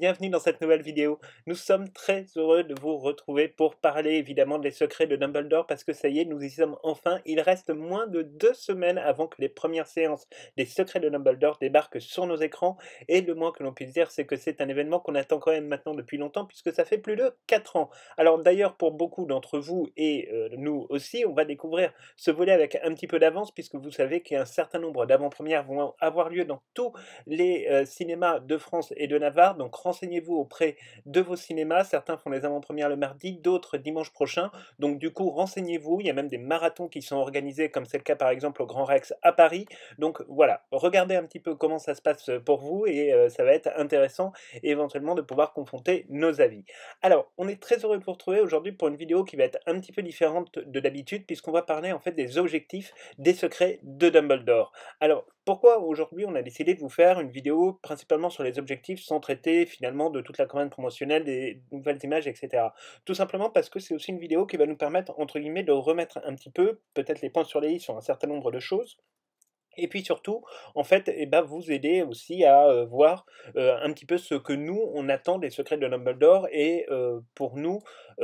bienvenue dans cette nouvelle vidéo. Nous sommes très heureux de vous retrouver pour parler évidemment des secrets de Dumbledore parce que ça y est, nous y sommes enfin. Il reste moins de 2 semaines avant que les premières séances des secrets de Dumbledore débarquent sur nos écrans et le moins que l'on puisse dire c'est que c'est un événement qu'on attend quand même maintenant depuis longtemps puisque ça fait plus de 4 ans. Alors d'ailleurs pour beaucoup d'entre vous et nous aussi, on va découvrir ce volet avec un petit peu d'avance puisque vous savez qu'un certain nombre d'avant-premières vont avoir lieu dans tous les cinémas de France et de Navarre, donc renseignez-vous auprès de vos cinémas, certains font les avant-premières le mardi, d'autres dimanche prochain, donc du coup renseignez-vous, il y a même des marathons qui sont organisés, comme c'est le cas par exemple au Grand Rex à Paris, donc voilà, regardez un petit peu comment ça se passe pour vous et ça va être intéressant éventuellement de pouvoir confronter nos avis. Alors, on est très heureux de vous retrouver aujourd'hui pour une vidéo qui va être un petit peu différente de d'habitude, puisqu'on va parler en fait des objectifs des secrets de Dumbledore. Alors, pourquoi aujourd'hui on a décidé de vous faire une vidéo principalement sur les objectifs sans traiter finalement de toute la campagne promotionnelle, des nouvelles images, etc. Tout simplement parce que c'est aussi une vidéo qui va nous permettre, entre guillemets, de remettre un petit peu, peut-être les points sur les i sur un certain nombre de choses, et puis surtout, en fait, eh ben, vous aider aussi à voir un petit peu ce que nous, on attend des secrets de Dumbledore et pour nous,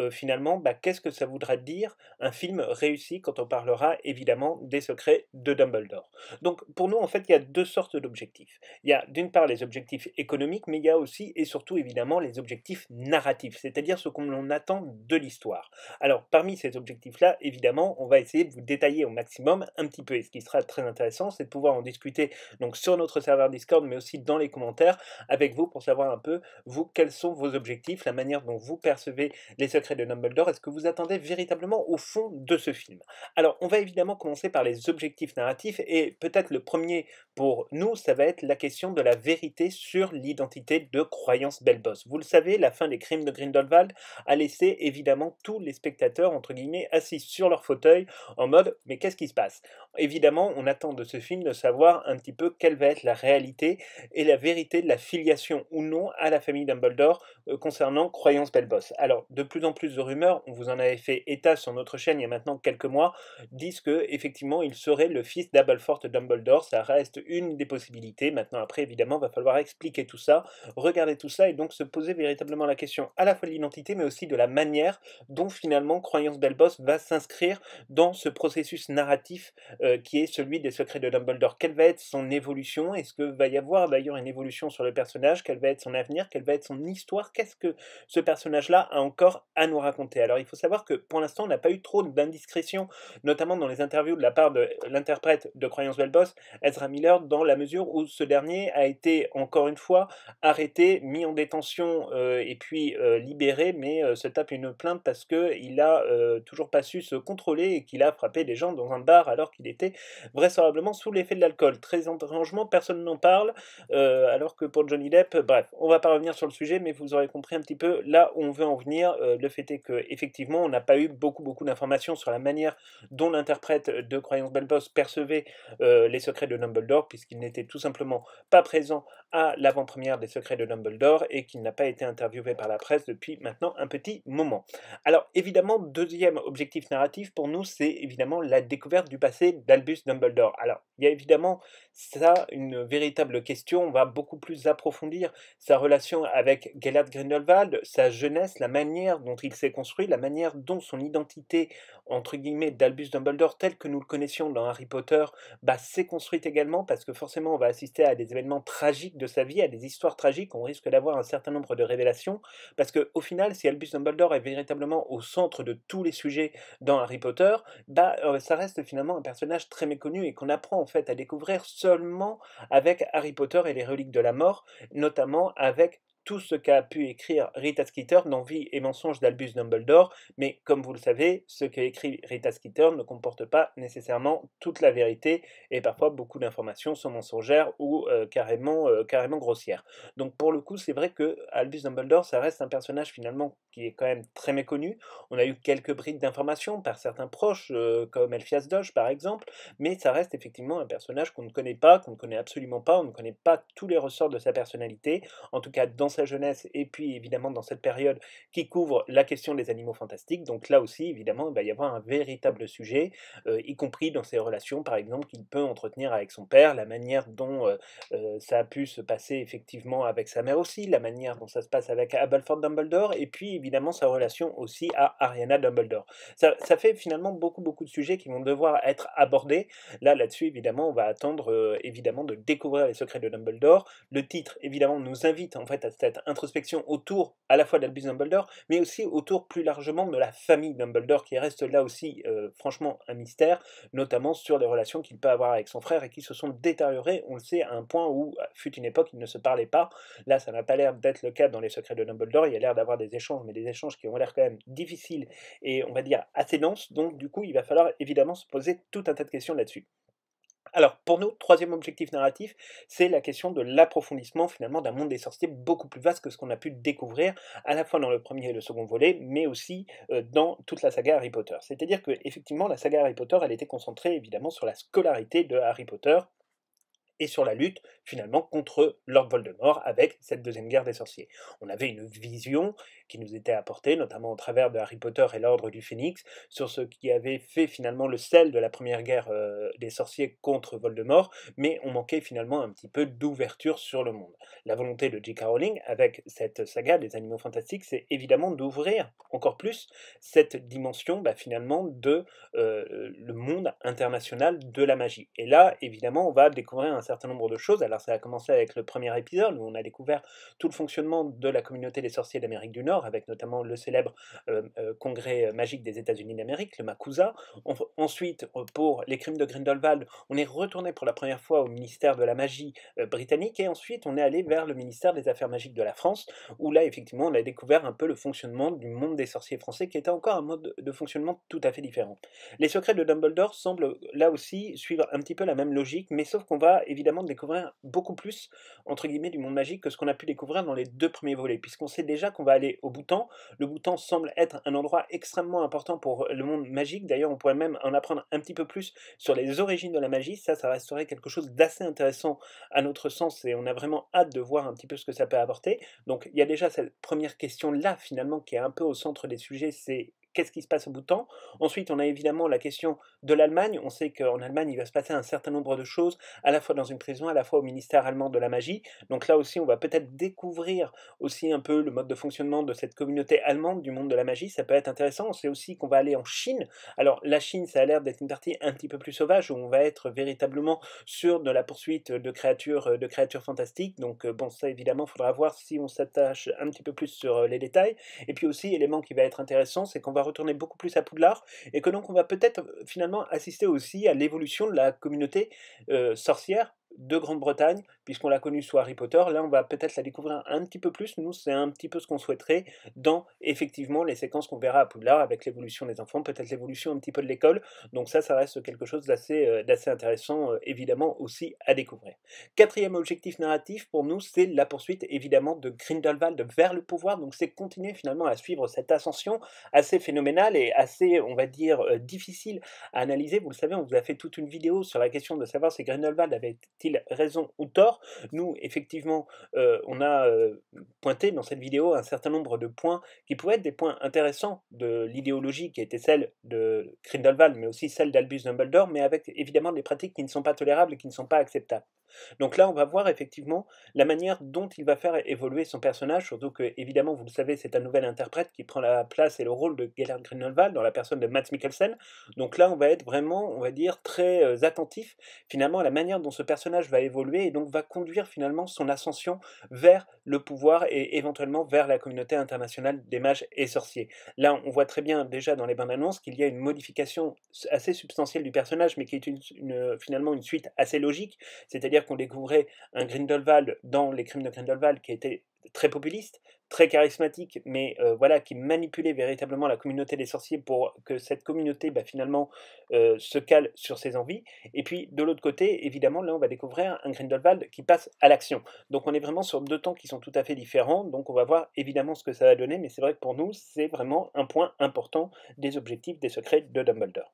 finalement, bah, qu'est-ce que ça voudra dire un film réussi quand on parlera évidemment des secrets de Dumbledore. Donc pour nous, en fait, il y a deux sortes d'objectifs. Il y a d'une part les objectifs économiques, mais il y a aussi et surtout évidemment les objectifs narratifs, c'est-à-dire ce qu'on attend de l'histoire. Alors parmi ces objectifs-là, évidemment, on va essayer de vous détailler au maximum un petit peu, et ce qui sera très intéressant, c'est de pouvoir en discuter donc sur notre serveur Discord, mais aussi dans les commentaires avec vous pour savoir un peu, vous, quels sont vos objectifs, la manière dont vous percevez les secrets de Dumbledore, est-ce que vous attendez véritablement au fond de ce film. Alors, on va évidemment commencer par les objectifs narratifs, et peut-être le premier pour nous, ça va être la question de la vérité sur l'identité de Croyance Belbos. Vous le savez, la fin des Crimes de Grindelwald a laissé évidemment tous les spectateurs, entre guillemets, assis sur leur fauteuil, en mode « mais qu'est-ce qui se passe ?» Évidemment, on attend de ce film de savoir un petit peu quelle va être la réalité et la vérité de la filiation ou non à la famille Dumbledore concernant Croyance Belbos. Alors, de plus en plus de rumeurs, on vous en avait fait état sur notre chaîne il y a maintenant quelques mois, disent que effectivement il serait le fils d'Aberforth Dumbledore. Ça reste une des possibilités. Maintenant, après, évidemment, va falloir expliquer tout ça, regarder tout ça et donc se poser véritablement la question à la fois de l'identité, mais aussi de la manière dont finalement Croyance Belbos va s'inscrire dans ce processus narratif qui est celui des secrets de Dumbledore. Quelle va être son évolution? Est-ce que va y avoir d'ailleurs une évolution sur le personnage? Quel va être son avenir? Quelle va être son histoire? Qu'est-ce que ce personnage-là a encore à nous raconter? Alors il faut savoir que pour l'instant on n'a pas eu trop d'indiscrétions, notamment dans les interviews de la part de l'interprète de Croyance Belbos, Ezra Miller, dans la mesure où ce dernier a été encore une fois arrêté, mis en détention et puis libéré, mais se tape une plainte parce qu'il a toujours pas su se contrôler et qu'il a frappé des gens dans un bar alors qu'il était vraisemblablement sous l'effet de l'alcool. Très étrangement, personne n'en parle, alors que pour Johnny Depp, bref, on va pas revenir sur le sujet, mais vous aurez compris un petit peu là où on veut en venir. Le fait est qu'effectivement, on n'a pas eu beaucoup d'informations sur la manière dont l'interprète de Croyance Belbos percevait les secrets de Dumbledore, puisqu'il n'était tout simplement pas présent à l'avant-première des secrets de Dumbledore et qu'il n'a pas été interviewé par la presse depuis maintenant un petit moment. Alors évidemment, deuxième objectif narratif pour nous, c'est évidemment la découverte du passé d'Albus Dumbledore. Alors, il y a évidemment ça une véritable question, on va beaucoup plus approfondir sa relation avec Gellert Grindelwald, sa jeunesse, la manière dont il s'est construit, la manière dont son identité, entre guillemets, d'Albus Dumbledore, telle que nous le connaissions dans Harry Potter, bah, s'est construite également, parce que forcément on va assister à des événements tragiques de sa vie, à des histoires tragiques, on risque d'avoir un certain nombre de révélations, parce qu'au final, si Albus Dumbledore est véritablement au centre de tous les sujets dans Harry Potter, bah, ça reste finalement un personnage très méconnu et qu'on apprend en fait à découvrir seulement avec Harry Potter et les reliques de la mort, notamment avec tout ce qu'a pu écrire Rita Skeeter dans Vie et mensonges d'Albus Dumbledore, mais comme vous le savez, ce qu'a écrit Rita Skeeter ne comporte pas nécessairement toute la vérité, et parfois beaucoup d'informations sont mensongères ou carrément grossières. Donc pour le coup, c'est vrai que Albus Dumbledore, ça reste un personnage finalement qui est quand même très méconnu. On a eu quelques brides d'informations par certains proches, comme Elphias Doge par exemple, mais ça reste effectivement un personnage qu'on ne connaît pas, qu'on ne connaît absolument pas, on ne connaît pas tous les ressorts de sa personnalité, en tout cas dans sa jeunesse et puis évidemment dans cette période qui couvre la question des animaux fantastiques. Donc là aussi, évidemment, il va y avoir un véritable sujet, y compris dans ses relations, par exemple, qu'il peut entretenir avec son père, la manière dont ça a pu se passer effectivement avec sa mère aussi, la manière dont ça se passe avec Aberforth Dumbledore, et puis évidemment sa relation aussi à Ariana Dumbledore. Ça fait finalement beaucoup de sujets qui vont devoir être abordés. Là-dessus, évidemment, on va attendre évidemment de découvrir les secrets de Dumbledore. Le titre, évidemment, nous invite en fait à cette introspection autour à la fois d'Albus Dumbledore, mais aussi autour plus largement de la famille Dumbledore, qui reste là aussi franchement un mystère, notamment sur les relations qu'il peut avoir avec son frère et qui se sont détériorées, on le sait, à un point où fut une époque ils ne se parlaient pas. Là, ça n'a pas l'air d'être le cas dans les secrets de Dumbledore, il y a l'air d'avoir des échanges, mais des échanges qui ont l'air quand même difficiles et on va dire assez denses, donc du coup il va falloir évidemment se poser tout un tas de questions là-dessus. Alors, pour nous, troisième objectif narratif, c'est la question de l'approfondissement finalement d'un monde des sorciers beaucoup plus vaste que ce qu'on a pu découvrir à la fois dans le premier et le second volet, mais aussi dans toute la saga Harry Potter. C'est-à-dire que effectivement, la saga Harry Potter, elle était concentrée évidemment sur la scolarité de Harry Potter et sur la lutte finalement contre Lord Voldemort avec cette deuxième guerre des sorciers. On avait une vision qui nous était apportée, notamment au travers de Harry Potter et l'Ordre du Phénix, sur ce qui avait fait finalement le sel de la première guerre des sorciers contre Voldemort, mais on manquait finalement un petit peu d'ouverture sur le monde. La volonté de J.K. Rowling avec cette saga des Animaux Fantastiques, c'est évidemment d'ouvrir encore plus cette dimension finalement de le monde international de la magie. Et là, évidemment, on va découvrir un certain nombre de choses. Alors ça a commencé avec le premier épisode, où on a découvert tout le fonctionnement de la communauté des sorciers d'Amérique du Nord, avec notamment le célèbre congrès magique des États-Unis d'Amérique, le MACUSA. Ensuite, pour les crimes de Grindelwald, on est retourné pour la première fois au ministère de la magie britannique, et ensuite on est allé vers le ministère des Affaires magiques de la France, où là, effectivement, on a découvert un peu le fonctionnement du monde des sorciers français, qui était encore un mode de fonctionnement tout à fait différent. Les secrets de Dumbledore semblent là aussi suivre un petit peu la même logique, mais sauf qu'on va évidemment découvrir beaucoup plus, entre guillemets, du monde magique que ce qu'on a pu découvrir dans les deux premiers volets, puisqu'on sait déjà qu'on va aller au Bhoutan. Le Bhoutan semble être un endroit extrêmement important pour le monde magique. D'ailleurs, on pourrait même en apprendre un petit peu plus sur les origines de la magie. Ça resterait quelque chose d'assez intéressant à notre sens, et on a vraiment hâte de voir un petit peu ce que ça peut apporter. Donc, il y a déjà cette première question-là, finalement, qui est un peu au centre des sujets, c'est qu'est-ce qui se passe au Bhoutan. Ensuite, on a évidemment la question de l'Allemagne. On sait qu'en Allemagne, il va se passer un certain nombre de choses, à la fois dans une prison, à la fois au ministère allemand de la magie. Donc là aussi, on va peut-être découvrir aussi un peu le mode de fonctionnement de cette communauté allemande du monde de la magie. Ça peut être intéressant. On sait aussi qu'on va aller en Chine. Alors la Chine, ça a l'air d'être une partie un petit peu plus sauvage, où on va être véritablement sur de la poursuite de créatures fantastiques. Donc bon, ça évidemment, il faudra voir si on s'attache un petit peu plus sur les détails. Et puis aussi, élément qui va être intéressant, c'est qu'on va retourner beaucoup plus à Poudlard, et que donc on va peut-être finalement assister aussi à l'évolution de la communauté sorcière de Grande-Bretagne, puisqu'on l'a connue sous Harry Potter. Là, on va peut-être la découvrir un petit peu plus. Nous, c'est un petit peu ce qu'on souhaiterait dans, effectivement, les séquences qu'on verra à Poudlard, avec l'évolution des enfants, peut-être l'évolution un petit peu de l'école. Donc ça reste quelque chose d'assez intéressant, évidemment, aussi à découvrir. Quatrième objectif narratif, pour nous, c'est la poursuite, évidemment, de Grindelwald vers le pouvoir. Donc c'est continuer, finalement, à suivre cette ascension assez phénoménale et assez, on va dire, difficile à analyser. Vous le savez, on vous a fait toute une vidéo sur la question de savoir si Grindelwald avait-il raison ou tort. Nous, effectivement, on a pointé dans cette vidéo un certain nombre de points qui pouvaient être des points intéressants de l'idéologie qui était celle de Grindelwald, mais aussi celle d'Albus Dumbledore, mais avec évidemment des pratiques qui ne sont pas tolérables et qui ne sont pas acceptables. Donc là, on va voir effectivement la manière dont il va faire évoluer son personnage, surtout que, évidemment, vous le savez, c'est un nouvel interprète qui prend la place et le rôle de Gellert Grindelwald dans la personne de Mads Mikkelsen. Donc là, on va être vraiment, on va dire, très attentif finalement à la manière dont ce personnage va évoluer et donc va conduire finalement son ascension vers le pouvoir et éventuellement vers la communauté internationale des mages et sorciers. Là, on voit très bien déjà dans les bandes annonces qu'il y a une modification assez substantielle du personnage, mais qui est finalement une suite assez logique, c'est-à-dire qu'on découvrait un Grindelwald dans les crimes de Grindelwald qui était très populiste, très charismatique, mais voilà, qui manipulait véritablement la communauté des sorciers pour que cette communauté finalement se cale sur ses envies. Et puis de l'autre côté, évidemment, là on va découvrir un Grindelwald qui passe à l'action. Donc on est vraiment sur deux temps qui sont tout à fait différents, donc on va voir évidemment ce que ça va donner, mais c'est vrai que pour nous, c'est vraiment un point important des objectifs des secrets de Dumbledore.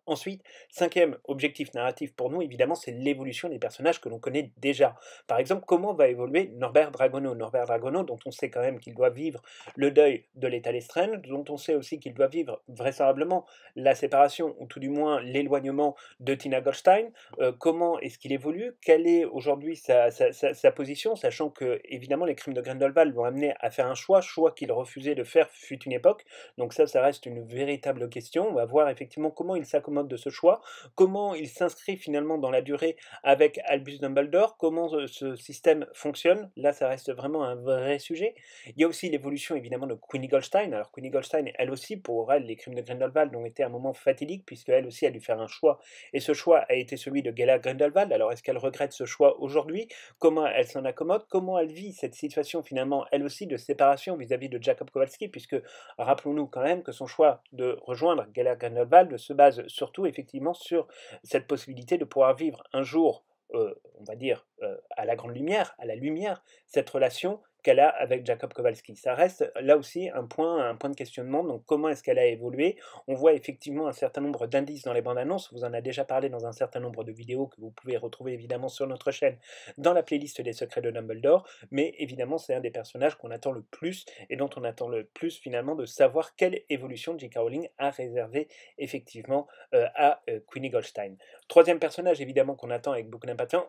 Ensuite, cinquième objectif narratif pour nous, évidemment, c'est l'évolution des personnages que l'on connaît déjà. Par exemple, comment va évoluer Norbert Dragono? Norbert Dragono, dont on sait quand même qu'il doit vivre le deuil de l'état Lestrange, dont on sait aussi qu'il doit vivre vraisemblablement la séparation, ou tout du moins l'éloignement de Tina Goldstein. Comment est-ce qu'il évolue? Quelle est aujourd'hui sa position, sachant que, évidemment, les crimes de Grindelwald l'ont amené à faire un choix qu'il refusait de faire fut une époque. Donc ça reste une véritable question. On va voir effectivement comment il s'accommode de ce choix, comment il s'inscrit finalement dans la durée avec Albus Dumbledore, comment ce système fonctionne. Là, ça reste vraiment un vrai sujet. Il y a aussi l'évolution évidemment de Queenie Goldstein. Alors Queenie Goldstein, elle aussi, pour elle, les crimes de Grindelwald ont été un moment fatidique, puisque elle aussi a dû faire un choix, et ce choix a été celui de Gellert Grindelwald. Alors est-ce qu'elle regrette ce choix aujourd'hui? Comment elle s'en accommode? Comment elle vit cette situation finalement, elle aussi, de séparation vis-à-vis de Jacob Kowalski, puisque rappelons-nous quand même que son choix de rejoindre Gellert Grindelwald se base surtout effectivement sur cette possibilité de pouvoir vivre un jour, on va dire, à la grande lumière, à la lumière, cette relation qu'elle a avec Jacob Kowalski. Ça reste là aussi un point de questionnement, donc comment est-ce qu'elle a évolué? On voit effectivement un certain nombre d'indices dans les bandes annonces, on vous en a déjà parlé dans un certain nombre de vidéos que vous pouvez retrouver évidemment sur notre chaîne, dans la playlist des secrets de Dumbledore, mais évidemment c'est un des personnages qu'on attend le plus, et dont on attend le plus finalement de savoir quelle évolution J.K. Rowling a réservée effectivement à Queenie Goldstein. Troisième personnage évidemment qu'on attend avec beaucoup d'impatience,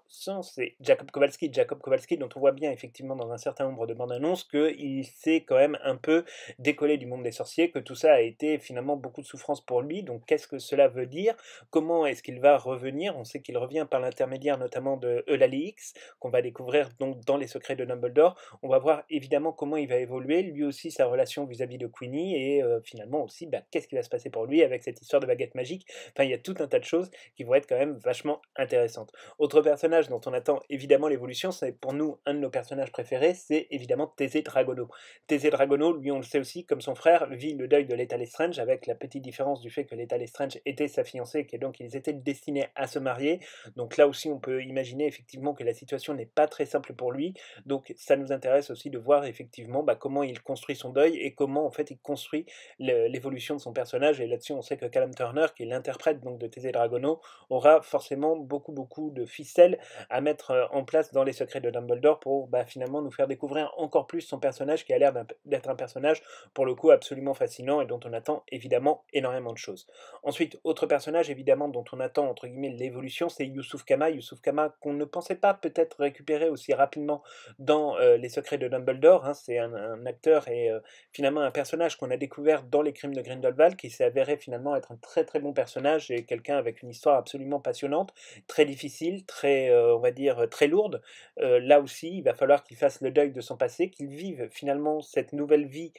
c'est Jacob Kowalski. Jacob Kowalski, dont on voit bien effectivement dans un certain nombre de bandes annonces qu'il s'est quand même un peu décollé du monde des sorciers, que tout ça a été finalement beaucoup de souffrance pour lui. Donc qu'est-ce que cela veut dire? Comment est-ce qu'il va revenir? On sait qu'il revient par l'intermédiaire notamment de Eulalie X, qu'on va découvrir donc dans les secrets de Dumbledore. On va voir évidemment comment il va évoluer, lui aussi sa relation vis-à-vis de Queenie, et finalement aussi qu'est-ce qui va se passer pour lui avec cette histoire de baguette magique. Enfin, il y a tout un tas de choses qui vont être quand même vachement intéressantes. Autre personnage dont on attend évidemment l'évolution, c'est pour nous un de nos personnages préférés, c'est évidemment Thésée Dragono. Thésée Dragono, lui on le sait aussi, comme son frère, vit le deuil de l'état Lestrange, avec la petite différence du fait que l'état Lestrange était sa fiancée, et que donc ils étaient destinés à se marier. Donc là aussi on peut imaginer effectivement que la situation n'est pas très simple pour lui. Donc ça nous intéresse aussi de voir effectivement comment il construit son deuil, et comment en fait il construit l'évolution de son personnage. Et là-dessus on sait que Callum Turner, qui est l'interprète donc de Thésée Dragono, aura forcément beaucoup de ficelles à mettre en place dans les secrets de Dumbledore pour finalement nous faire découvrir encore plus son personnage, qui a l'air d'être un personnage pour le coup absolument fascinant, et dont on attend évidemment énormément de choses. Ensuite, autre personnage évidemment dont on attend entre guillemets l'évolution, c'est Youssouf Kama. Youssouf Kama, qu'on ne pensait pas peut-être récupérer aussi rapidement dans les secrets de Dumbledore, hein. C'est un acteur et finalement un personnage qu'on a découvert dans les crimes de Grindelwald, qui s'est avéré finalement être un très très bon personnage, et quelqu'un avec une histoire absolument passionnante, très difficile, très on va dire très lourde. Là aussi, il va falloir qu'il fasse le deuil de son passé, qu'il vive finalement cette nouvelle vie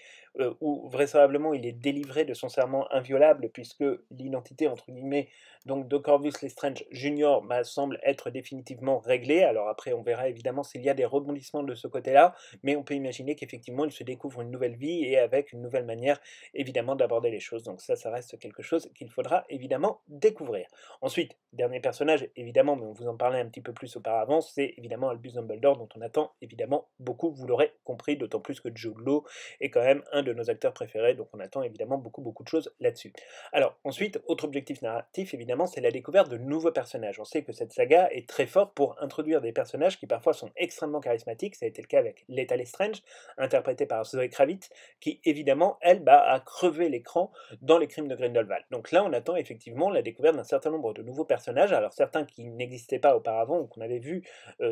où vraisemblablement il est délivré de son serment inviolable, puisque l'identité entre guillemets donc de Corvus Lestrange Junior semble être définitivement réglée. Alors après, on verra évidemment s'il y a des rebondissements de ce côté-là, mais on peut imaginer qu'effectivement il se découvre une nouvelle vie, et avec une nouvelle manière évidemment d'aborder les choses. Donc ça reste quelque chose qu'il faudra évidemment découvrir. Ensuite, dernier personnage évidemment, mais on vous en parlait un petit peu plus auparavant, c'est évidemment Albus Dumbledore, dont on attend évidemment beaucoup, vous l'aurez compris, d'autant plus que Jude Law est quand même un de nos acteurs préférés, donc on attend évidemment beaucoup de choses là-dessus. Alors ensuite, autre objectif narratif évidemment, c'est la découverte de nouveaux personnages. On sait que cette saga est très forte pour introduire des personnages qui parfois sont extrêmement charismatiques. Ça a été le cas avec Leta Lestrange, interprétée par Zoe Kravitz, qui évidemment, elle, a crevé l'écran dans les crimes de Grindelwald. Donc là, on attend effectivement la découverte d'un certain nombre de nouveaux personnages, alors certains qui n'existaient pas auparavant, ou qu'on avait vu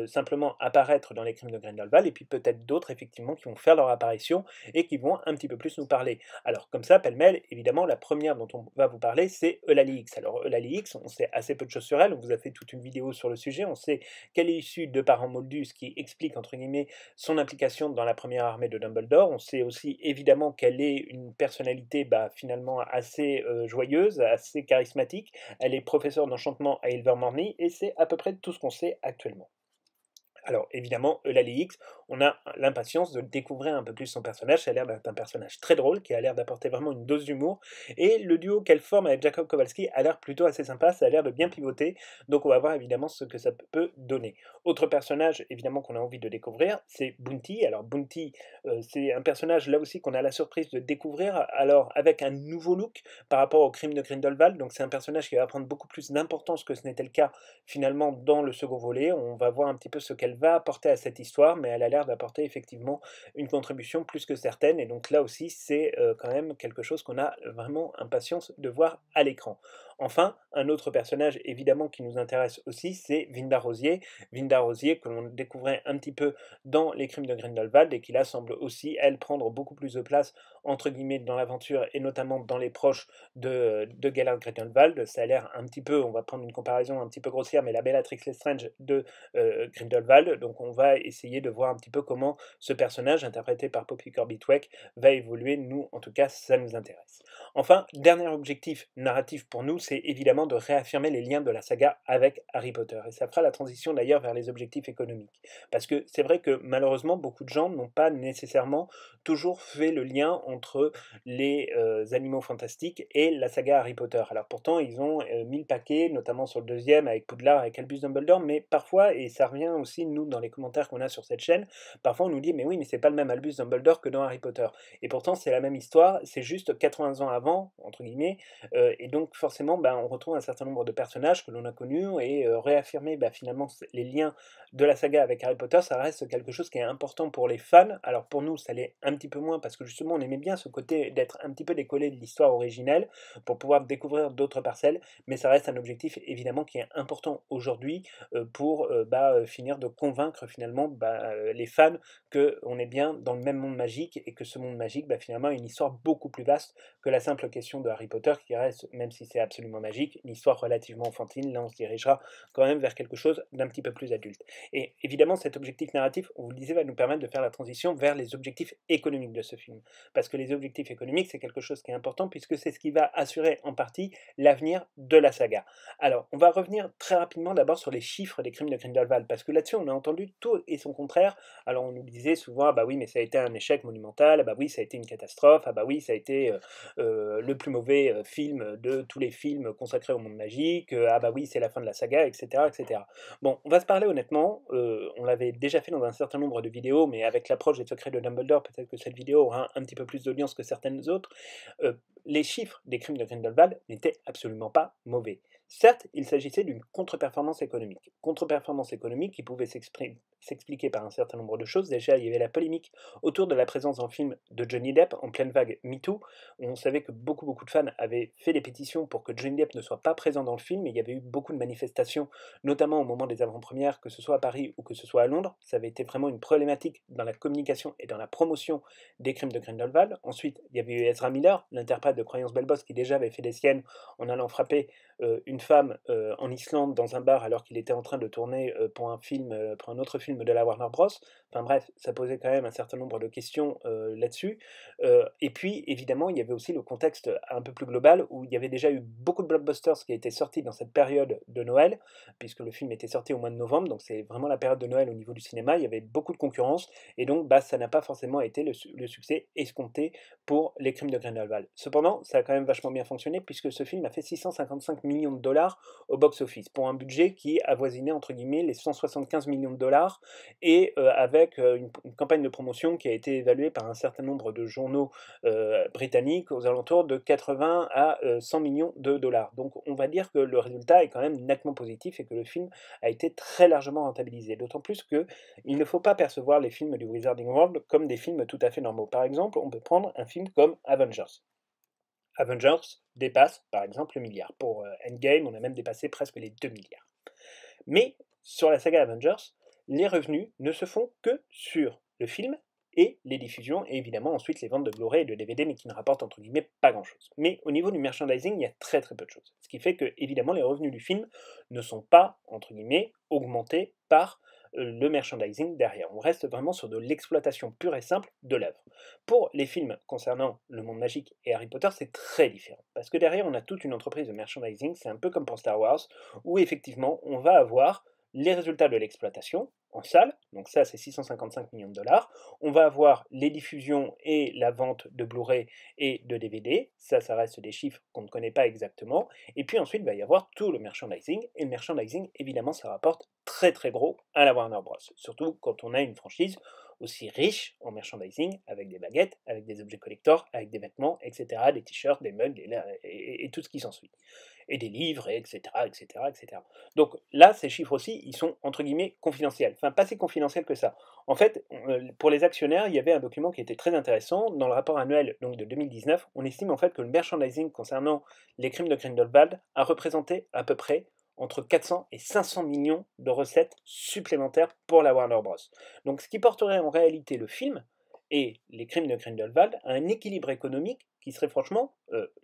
simplement apparaître dans les crimes de Grindelwald, et puis peut-être d'autres effectivement qui vont faire leur apparition, et qui vont un petit peu plus nous parler. Alors comme ça, pêle-mêle, évidemment, la première dont on va vous parler, c'est Eulalie X. Alors Eulalie X, on sait assez peu de choses sur elle, on vous a fait toute une vidéo sur le sujet, on sait qu'elle est issue de parents moldus, ce qui explique entre guillemets son implication dans la première armée de Dumbledore. On sait aussi évidemment qu'elle est une personnalité finalement assez joyeuse, assez charismatique. Elle est professeure d'enchantement à Ilvermorny, et c'est à peu près tout ce qu'on sait actuellement. Alors évidemment, Eulalie X, on a l'impatience de découvrir un peu plus son personnage. Ça a l'air d'être un personnage très drôle, qui a l'air d'apporter vraiment une dose d'humour. Et le duo qu'elle forme avec Jacob Kowalski a l'air plutôt assez sympa, ça a l'air de bien pivoter. Donc on va voir évidemment ce que ça peut donner. Autre personnage évidemment qu'on a envie de découvrir, c'est Bounty. Alors Bounty, c'est un personnage là aussi qu'on a la surprise de découvrir, alors avec un nouveau look par rapport au crime de Grindelwald. Donc c'est un personnage qui va prendre beaucoup plus d'importance que ce n'était le cas finalement dans le second volet. On va voir un petit peu ce qu'elle va apporter à cette histoire, mais elle a l'air d'apporter effectivement une contribution plus que certaine, et donc là aussi c'est quand même quelque chose qu'on a vraiment impatience de voir à l'écran. Enfin, un autre personnage évidemment qui nous intéresse aussi, c'est Vinda Rosier. Vinda Rosier que l'on découvrait un petit peu dans Les Crimes de Grindelwald et qui là semble aussi, elle, prendre beaucoup plus de place entre guillemets dans l'aventure et notamment dans les proches de Gellert Grindelwald. Ça a l'air un petit peu, on va prendre une comparaison un petit peu grossière, mais la Bellatrix Lestrange de Grindelwald. Donc on va essayer de voir un petit peu comment ce personnage, interprété par Poppy Corbett-Weck, va évoluer. Nous, en tout cas, ça nous intéresse. Enfin, dernier objectif narratif pour nous, c'est évidemment de réaffirmer les liens de la saga avec Harry Potter. Et ça fera la transition d'ailleurs vers les objectifs économiques. Parce que c'est vrai que malheureusement, beaucoup de gens n'ont pas nécessairement toujours fait le lien entre les animaux fantastiques et la saga Harry Potter. Alors pourtant, ils ont mis le paquet, notamment sur le deuxième avec Poudlard, avec Albus Dumbledore, mais parfois, et ça revient aussi, nous, dans les commentaires qu'on a sur cette chaîne, parfois on nous dit, mais oui, mais c'est pas le même Albus Dumbledore que dans Harry Potter. Et pourtant, c'est la même histoire, c'est juste 80 ans avant, entre guillemets, et donc forcément, bah, on retrouve un certain nombre de personnages que l'on a connus, et réaffirmer bah, finalement les liens de la saga avec Harry Potter, ça reste quelque chose qui est important pour les fans. Alors pour nous, ça l'est un petit peu moins, parce que justement, on aimait bien ce côté d'être un petit peu décollé de l'histoire originelle, pour pouvoir découvrir d'autres parcelles, mais ça reste un objectif évidemment qui est important aujourd'hui pour finir de convaincre finalement les fans qu'on est bien dans le même monde magique et que ce monde magique finalement a une histoire beaucoup plus vaste que la simple question de Harry Potter qui reste, même si c'est absolument magique, une histoire relativement enfantine. Là on se dirigera quand même vers quelque chose d'un petit peu plus adulte. Et évidemment cet objectif narratif, on vous le disait, va nous permettre de faire la transition vers les objectifs économiques de ce film. Parce que les objectifs économiques c'est quelque chose qui est important puisque c'est ce qui va assurer en partie l'avenir de la saga. Alors, on va revenir très rapidement d'abord sur les chiffres des crimes de Grindelwald, parce que là-dessus, on a entendu tout et son contraire. Alors, on nous disait souvent, ah bah oui, mais ça a été un échec monumental, ah bah oui, ça a été une catastrophe, ah bah oui, ça a été le plus mauvais film de tous les films consacrés au monde magique, ah bah oui, c'est la fin de la saga, etc., etc. Bon, on va se parler honnêtement, on l'avait déjà fait dans un certain nombre de vidéos, mais avec l'approche des secrets de Dumbledore, peut-être que cette vidéo aura un petit peu plus d'audience que certaines autres. Les chiffres des crimes de Grindelwald n'étaient absolument pas mauvais. Certes, il s'agissait d'une contre-performance économique. Contre-performance économique qui pouvait s'expliquer par un certain nombre de choses. Déjà, il y avait la polémique autour de la présence dans le film de Johnny Depp en pleine vague MeToo, où on savait que beaucoup de fans avaient fait des pétitions pour que Johnny Depp ne soit pas présent dans le film, et il y avait eu beaucoup de manifestations, notamment au moment des avant-premières, que ce soit à Paris ou que ce soit à Londres. Ça avait été vraiment une problématique dans la communication et dans la promotion des crimes de Grindelwald. Ensuite, il y avait eu Ezra Miller, l'interprète de Croyance Belbos, qui déjà avait fait des siennes en allant frapper une femme en Islande dans un bar alors qu'il était en train de tourner pour pour un autre film de la Warner Bros. Enfin bref, ça posait quand même un certain nombre de questions là-dessus. Et puis évidemment, il y avait aussi le contexte un peu plus global où il y avait déjà eu beaucoup de blockbusters qui étaient sortis dans cette période de Noël, puisque le film était sorti au mois de novembre, donc c'est vraiment la période de Noël au niveau du cinéma. Il y avait beaucoup de concurrence et donc ça n'a pas forcément été le succès escompté pour Les Crimes de Grindelwald. Cependant, ça a quand même vachement bien fonctionné puisque ce film a fait 655 millions de dollars au box-office pour un budget qui avoisinait entre guillemets les 175 millions de dollars et avec une campagne de promotion qui a été évaluée par un certain nombre de journaux britanniques aux alentours de 80 à 100 millions de dollars. Donc on va dire que le résultat est quand même nettement positif et que le film a été très largement rentabilisé. D'autant plus que il ne faut pas percevoir les films du Wizarding World comme des films tout à fait normaux. Par exemple, on peut prendre un film comme Avengers. Avengers dépasse par exemple le milliard. Pour Endgame, on a même dépassé presque les 2 milliards. Mais sur la saga Avengers, les revenus ne se font que sur le film et les diffusions, et évidemment ensuite les ventes de Blu-ray et de DVD, mais qui ne rapportent entre guillemets pas grand-chose. Mais au niveau du merchandising, il y a très peu de choses. Ce qui fait que, évidemment, les revenus du film ne sont pas, entre guillemets, augmentés par le merchandising derrière. On reste vraiment sur de l'exploitation pure et simple de l'œuvre. Pour les films concernant le monde magique et Harry Potter, c'est très différent. Parce que derrière, on a toute une entreprise de merchandising, c'est un peu comme pour Star Wars, où effectivement, on va avoir les résultats de l'exploitation, en salle, donc ça c'est 655 millions de dollars. On va avoir les diffusions et la vente de Blu-ray et de DVD, ça reste des chiffres qu'on ne connaît pas exactement. Et puis ensuite, il va y avoir tout le merchandising, et le merchandising, évidemment, ça rapporte très très gros à la Warner Bros. Surtout quand on a une franchise aussi riche en merchandising, avec des baguettes, avec des objets collector, avec des vêtements, etc., des t-shirts, des mugs, et tout ce qui s'ensuit. Et des livres, etc., etc., etc. Donc là, ces chiffres aussi, ils sont entre guillemets confidentiels. Enfin, pas si confidentiels que ça. En fait, pour les actionnaires, il y avait un document qui était très intéressant. Dans le rapport annuel donc, de 2019, on estime en fait que le merchandising concernant les crimes de Grindelwald a représenté à peu près entre 400 et 500 millions de recettes supplémentaires pour la Warner Bros. Donc ce qui porterait en réalité le film et les crimes de Grindelwald à un équilibre économique qui serait franchement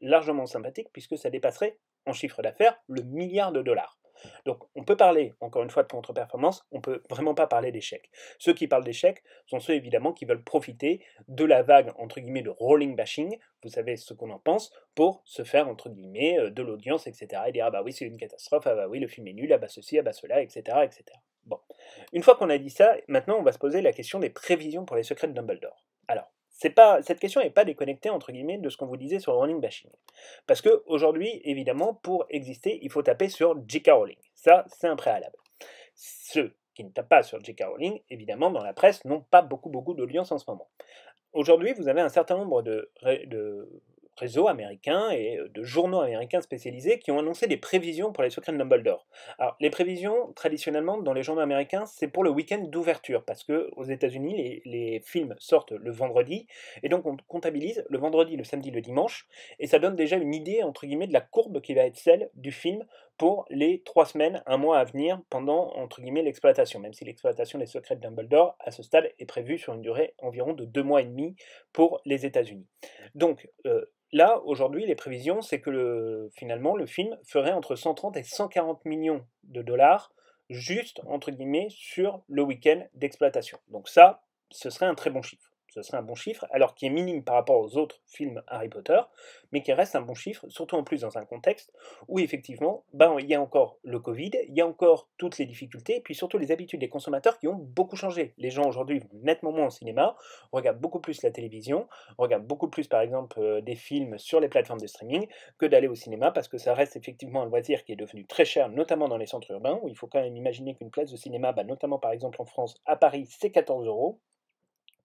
largement sympathique puisque ça dépasserait en chiffre d'affaires le milliard de dollars. Donc on peut parler, encore une fois, de contre-performance, on ne peut vraiment pas parler d'échec. Ceux qui parlent d'échec sont ceux évidemment qui veulent profiter de la vague, entre guillemets, de rolling bashing, vous savez ce qu'on en pense, pour se faire, entre guillemets, de l'audience, etc. Et dire, ah bah oui, c'est une catastrophe, ah bah oui, le film est nul, ah bah ceci, ah bah cela, etc. etc. Bon. Une fois qu'on a dit ça, maintenant on va se poser la question des prévisions pour les secrets de Dumbledore. Alors, cette question n'est pas déconnectée, entre guillemets, de ce qu'on vous disait sur le rolling bashing. Parce qu'aujourd'hui, évidemment, pour exister, il faut taper sur J.K. Rowling. Ça, c'est un préalable. Ceux qui ne tapent pas sur J.K. Rowling, évidemment, dans la presse, n'ont pas beaucoup d'audience en ce moment. Aujourd'hui, vous avez un certain nombre de réseaux américains et de journaux américains spécialisés qui ont annoncé des prévisions pour les secrets de Dumbledore. Alors, les prévisions, traditionnellement, dans les journaux américains, c'est pour le week-end d'ouverture, parce que aux États-Unis, les films sortent le vendredi, et donc on comptabilise le vendredi, le samedi, le dimanche, et ça donne déjà une idée, entre guillemets, de la courbe qui va être celle du film pour les 3 semaines, un mois à venir, pendant, entre guillemets, l'exploitation, même si l'exploitation des secrets de Dumbledore, à ce stade, est prévue sur une durée environ de 2 mois et demi pour les États-Unis. Donc, là, aujourd'hui, les prévisions, c'est que finalement, le film ferait entre 130 et 140 millions de dollars, juste, entre guillemets, sur le week-end d'exploitation. Donc ça, ce serait un très bon chiffre. Ce serait un bon chiffre, alors qui est minime par rapport aux autres films Harry Potter, mais qui reste un bon chiffre, surtout en plus dans un contexte où effectivement, il y a encore le Covid, il y a encore toutes les difficultés, et puis surtout les habitudes des consommateurs qui ont beaucoup changé. Les gens aujourd'hui vont nettement moins au cinéma, regardent beaucoup plus la télévision, regardent beaucoup plus par exemple des films sur les plateformes de streaming que d'aller au cinéma, parce que ça reste effectivement un loisir qui est devenu très cher, notamment dans les centres urbains, où il faut quand même imaginer qu'une place de cinéma, notamment par exemple en France, à Paris, c'est 14 euros.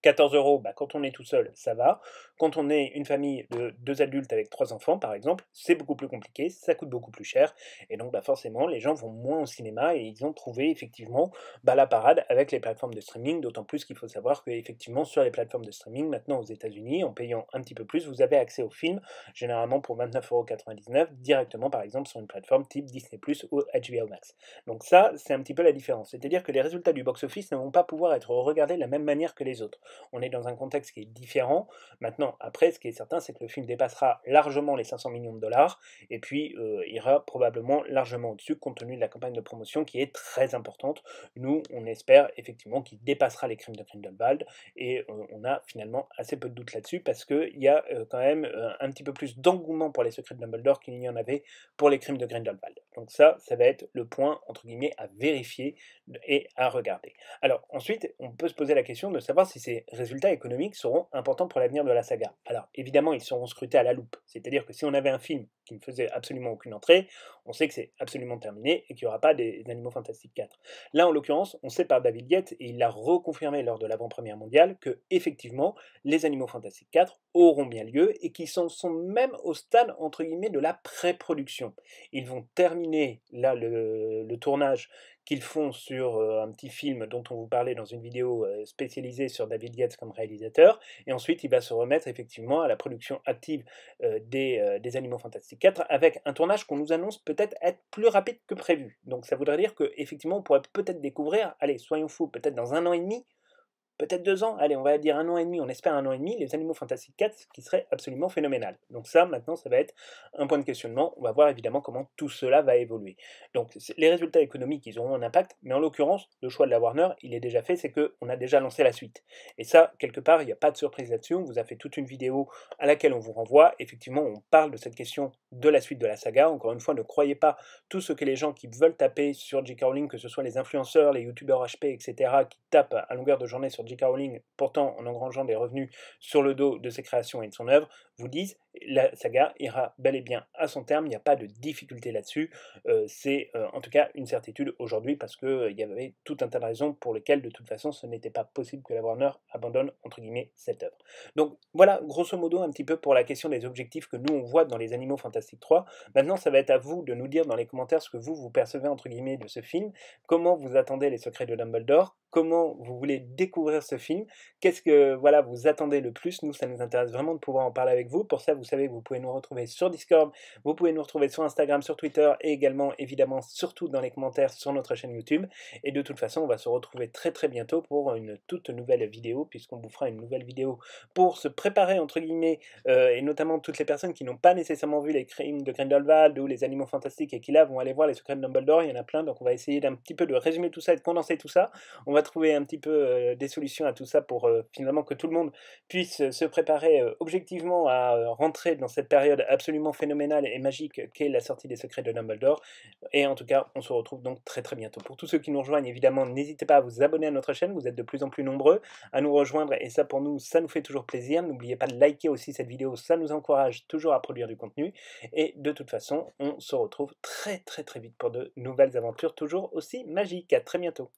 14 euros, quand on est tout seul, ça va. Quand on est une famille de 2 adultes avec 3 enfants, par exemple, c'est beaucoup plus compliqué, ça coûte beaucoup plus cher. Et donc, forcément, les gens vont moins au cinéma et ils ont trouvé effectivement la parade avec les plateformes de streaming. D'autant plus qu'il faut savoir qu'effectivement, sur les plateformes de streaming, maintenant aux États-Unis, en payant un petit peu plus, vous avez accès aux films, généralement pour 29,99 € directement, par exemple, sur une plateforme type Disney Plus ou HBO Max. Donc, ça, c'est un petit peu la différence. C'est-à-dire que les résultats du box-office ne vont pas pouvoir être regardés de la même manière que les autres. On est dans un contexte qui est différent. Maintenant, après, ce qui est certain, c'est que le film dépassera largement les 500 millions de dollars, et puis ira probablement largement au-dessus, compte tenu de la campagne de promotion qui est très importante. Nous, on espère effectivement qu'il dépassera les crimes de Grindelwald, et on a finalement assez peu de doutes là-dessus, parce qu'il y a quand même un petit peu plus d'engouement pour les secrets de Dumbledore qu'il n'y en avait pour les crimes de Grindelwald. Donc ça va être le point, entre guillemets, à vérifier et à regarder. Alors ensuite, on peut se poser la question de savoir si ces résultats économiques seront importants pour l'avenir de la saga. Alors évidemment, ils seront scrutés à la loupe. C'est-à-dire que si on avait un film qui ne faisait absolument aucune entrée, on sait que c'est absolument terminé et qu'il n'y aura pas des Animaux Fantastiques 4. Là, en l'occurrence, on sait par David Yates, et il l'a reconfirmé lors de l'avant-première mondiale, que effectivement, les Animaux Fantastiques 4 auront bien lieu et qu'ils sont même au stade, entre guillemets, de la pré-production. Ils vont terminer là le tournage qu'ils font sur un petit film dont on vous parlait dans une vidéo spécialisée sur David Yates comme réalisateur, et ensuite il va se remettre effectivement à la production active des Animaux Fantastiques 4, avec un tournage qu'on nous annonce peut-être être plus rapide que prévu. Donc ça voudrait dire qu'effectivement on pourrait peut-être découvrir, allez, soyons fous, peut-être dans 1 an et demi, peut-être 2 ans, allez, on va dire 1 an et demi, on espère 1 an et demi, les Animaux Fantastiques 4, ce qui serait absolument phénoménal. Donc ça, maintenant, ça va être un point de questionnement. On va voir évidemment comment tout cela va évoluer. Donc les résultats économiques, ils auront un impact, mais en l'occurrence, le choix de la Warner, il est déjà fait, c'est qu'on a déjà lancé la suite. Et ça, quelque part, il n'y a pas de surprise là-dessus. On vous a fait toute une vidéo à laquelle on vous renvoie. Effectivement, on parle de cette question de la suite de la saga. Encore une fois, ne croyez pas tout ce que les gens qui veulent taper sur J.K. Rowling, que ce soit les influenceurs, les youtubeurs HP, etc., qui tapent à longueur de journée sur J.K. Rowling, pourtant en engrangeant des revenus sur le dos de ses créations et de son œuvre, vous disent la saga ira bel et bien à son terme, il n'y a pas de difficulté là-dessus. C'est en tout cas une certitude aujourd'hui parce qu'il y avait tout un tas de raisons pour lesquelles de toute façon ce n'était pas possible que la Warner abandonne entre guillemets cette œuvre. Donc voilà grosso modo un petit peu pour la question des objectifs que nous on voit dans les Animaux Fantastiques 3. Maintenant ça va être à vous de nous dire dans les commentaires ce que vous percevez entre guillemets de ce film, comment vous attendez les secrets de Dumbledore, comment vous voulez découvrir ce film, qu'est-ce que voilà, vous attendez le plus. Nous ça nous intéresse vraiment de pouvoir en parler avec vous. Pour ça vous savez que vous pouvez nous retrouver sur Discord, vous pouvez nous retrouver sur Instagram, sur Twitter et également évidemment surtout dans les commentaires sur notre chaîne YouTube. Et de toute façon on va se retrouver très très bientôt pour une toute nouvelle vidéo, puisqu'on vous fera une nouvelle vidéo pour se préparer entre guillemets, et notamment toutes les personnes qui n'ont pas nécessairement vu les crimes de Grindelwald ou les Animaux Fantastiques et qui là vont aller voir les secrets de Dumbledore. Il y en a plein, donc on va essayer d'un petit peu de résumer tout ça et de condenser tout ça. On va trouver un petit peu des solutions à tout ça pour finalement que tout le monde puisse se préparer objectivement à rentrer dans cette période absolument phénoménale et magique qu'est la sortie des secrets de Dumbledore. Et en tout cas, on se retrouve donc très très bientôt. Pour tous ceux qui nous rejoignent, évidemment, n'hésitez pas à vous abonner à notre chaîne, vous êtes de plus en plus nombreux à nous rejoindre et ça pour nous, ça nous fait toujours plaisir. N'oubliez pas de liker aussi cette vidéo, ça nous encourage toujours à produire du contenu. Et de toute façon, on se retrouve très très très vite pour de nouvelles aventures toujours aussi magiques. À très bientôt.